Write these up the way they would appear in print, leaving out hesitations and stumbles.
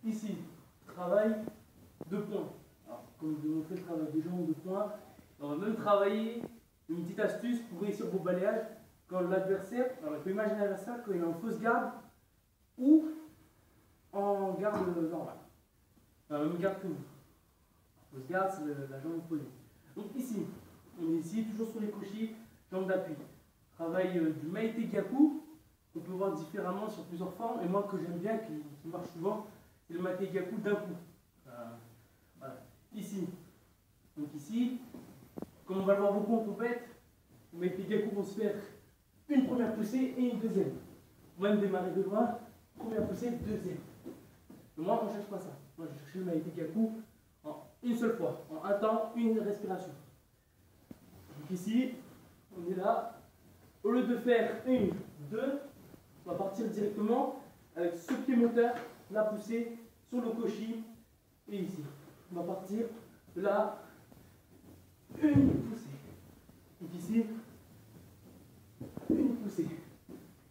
ici, travail de points. Alors, comme je vous montrer le travail des jambes de points, on va même travailler une petite astuce pour réussir vos balayages quand l'adversaire, alors il peut imaginer l'adversaire quand il est en fausse garde ou en garde normale. Même garde que vous. Fausse garde, c'est la jambe opposée. Donc ici, on est ici, toujours sur les crochets, jambes d'appui. Travail du Maite Gyaku, qu'on peut voir différemment sur plusieurs formes, et moi que j'aime bien, qui marche souvent, c'est le Maite Gyaku d'un coup. Voilà. Ici, donc ici, comme on va le voir beaucoup en compète, le Maite Gyaku vont se faire une première poussée et une deuxième. On va même démarrer de loin, première poussée, deuxième. Mais moi, on ne cherche pas ça. Moi, je cherche le Maite Gyaku en une seule fois, en un temps, une respiration. Donc ici, on est là. Au lieu de faire une, deux, on va partir directement avec ce pied moteur, la poussée sur le koshi et ici. On va partir de là, une poussée. Donc ici, une poussée.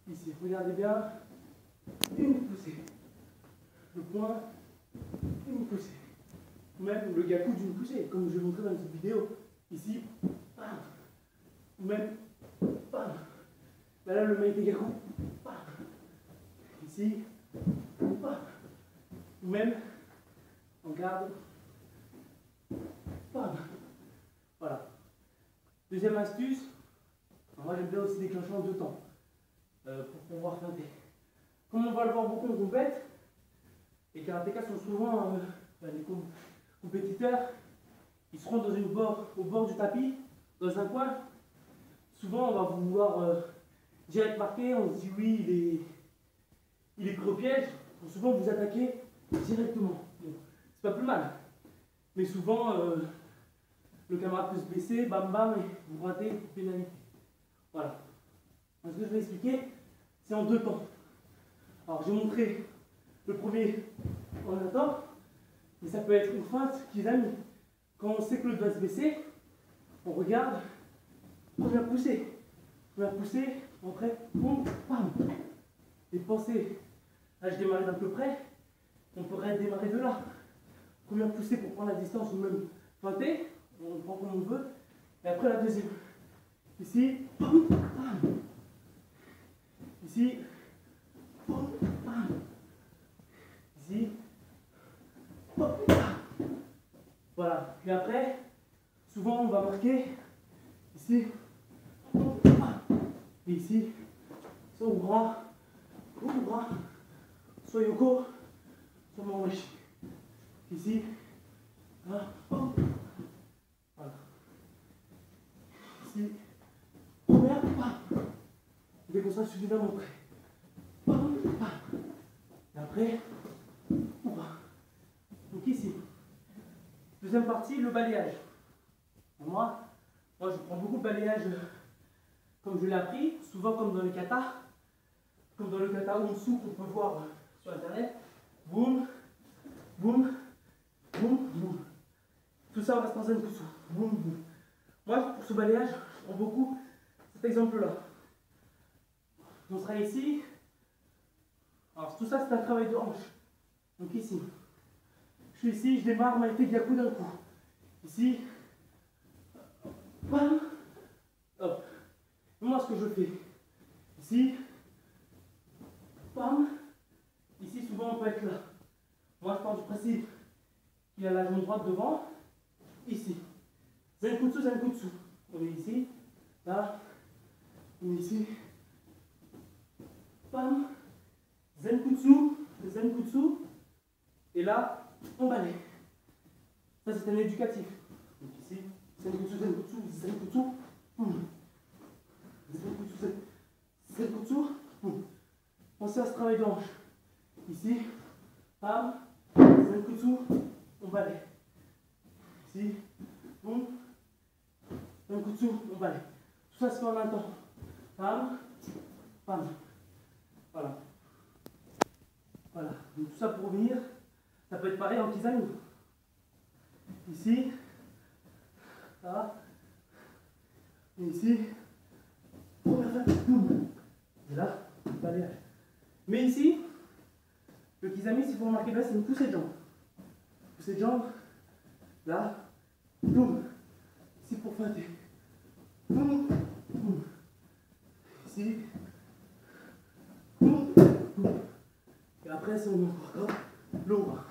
Ici, regardez bien, une poussée. Le point, une poussée. Même le Gyaku d'une poussée, comme je l'ai montré dans cette vidéo. Ici, bam. Ou même, bam. Là, le Maite Gyaku, bam. Ici, bam. Ou même, on garde, bam. Voilà. Deuxième astuce, moi j'aime bien aussi déclencher en deux temps pour pouvoir feinter. Comme on va le voir beaucoup en compète, les karatékas sont souvent les compétiteurs, ils seront dans au bord du tapis, dans un coin. Souvent on va vouloir direct marquer, on se dit oui, il est pris au piège, pour souvent vous attaquer directement. Bon, c'est pas plus mal, mais souvent le camarade peut se blesser, bam bam, et vous ratez une pénalité. Voilà. Donc, ce que je vais expliquer, c'est en deux temps. Alors j'ai montré le premier en un temps, mais ça peut être une feinte qu'ils aiment. Quand on sait que l'autre va se baisser, on regarde, première poussée, après, boum, bam. Et pensez, là je démarre d'un peu près, on pourrait démarrer de là. Première poussée pour prendre la distance ou même feinter, on prend comme on veut, et après la deuxième. Ici, boum, bam. Ici, boum, bam. Ici, boum, bam. Voilà, puis après, souvent on va marquer ici, boum, bam. Et ici, soit au bras, soit yoko, soit manwashi. Ici, là, boum. Voilà. Ici, première, bam. Dès qu'on sera suffisamment prêt. Bam, bam. Et après, bam. Donc ici. Deuxième partie, le balayage. Moi, je prends beaucoup de balayage comme je l'ai appris, souvent comme dans le kata. Comme dans le kata Unsu qu'on peut voir sur internet. Boum, boum, boum, boum. Tout ça reste en Zenkutsu. Boum, boum. Moi, pour ce balayage, je prends beaucoup cet exemple-là. On sera ici. Alors tout ça c'est un travail de hanche. Donc ici. Je suis ici, je démarre Maite Gyaku d'un coup. Ici. Bam. Hop. Et moi ce que je fais. Ici. Bam. Ici souvent on peut être là. Moi je pars du principe qu'il y a la jambe droite devant. Ici. Zenkutsu, Zenkutsu. On est ici. Là. On est ici. Bam, Zenkutsu, Zenkutsu, et là, on balaye. Ça, c'est un éducatif. Donc ici, Zenkutsu, Zenkutsu, Zenkutsu, boum. Zenkutsu, Zenkutsu, boum. Pensez à ce travail de hanche. Ici, bam, Zenkutsu, on balaye. Ici, boum, Zenkutsu, on balaye. Tout ça se fait en un temps. Bam, bam. Voilà. Voilà. Donc tout ça pour revenir, ça peut être pareil en Kizami. Ici, là, et ici, première fois, boum. Et là, balayage. Mais ici, Le kizami, si vous remarquez bien, c'est une poussée de jambe. Poussée de jambe, là, boum. Ici pour feinter. Boum, boum. Ici. Boum, boum. Et après, si on est encore corps, l'ombre.